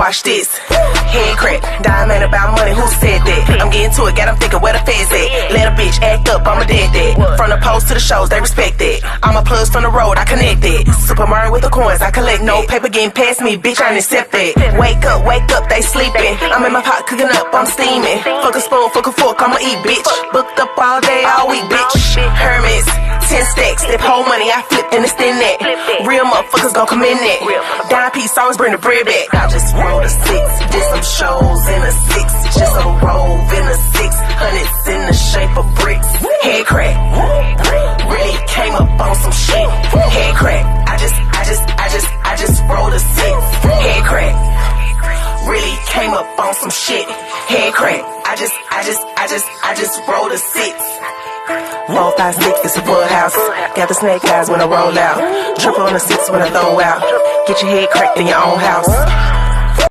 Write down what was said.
watch this. Head crack, diamond about money, who said that? I'm getting to it, got them thinking where the feds at. Let a bitch act up, I'ma dead that. From the post to the shows, they respect that. I'm a plus from the road, I connect that. Super Mario with the coins, I collect. No paper getting past me, bitch, I ain't accept that. Wake up, they sleeping. I'm in my pot cooking up, I'm steaming. Fuck a spoon, fuck a fork, I'ma eat, bitch. Booked up all day, all week, bitch. Hermes, 10 stacks, that whole money I flipped and extend that. Real motherfuckers gon' come in that. Dime piece, always bring the bread back. I just rolled a 6, did some shows in a 6. Just a roll in a 600s in the shape of bricks. Head crack, really came up on some shit. Head crack, I just rolled a 6. Head crack, really came up on some shit. Head crack, I just rolled a 6. 4, 5, 6, it's a full house. Got the snake eyes when I roll out. Triple on the 6 when I throw out. Get your head cracked in your own house.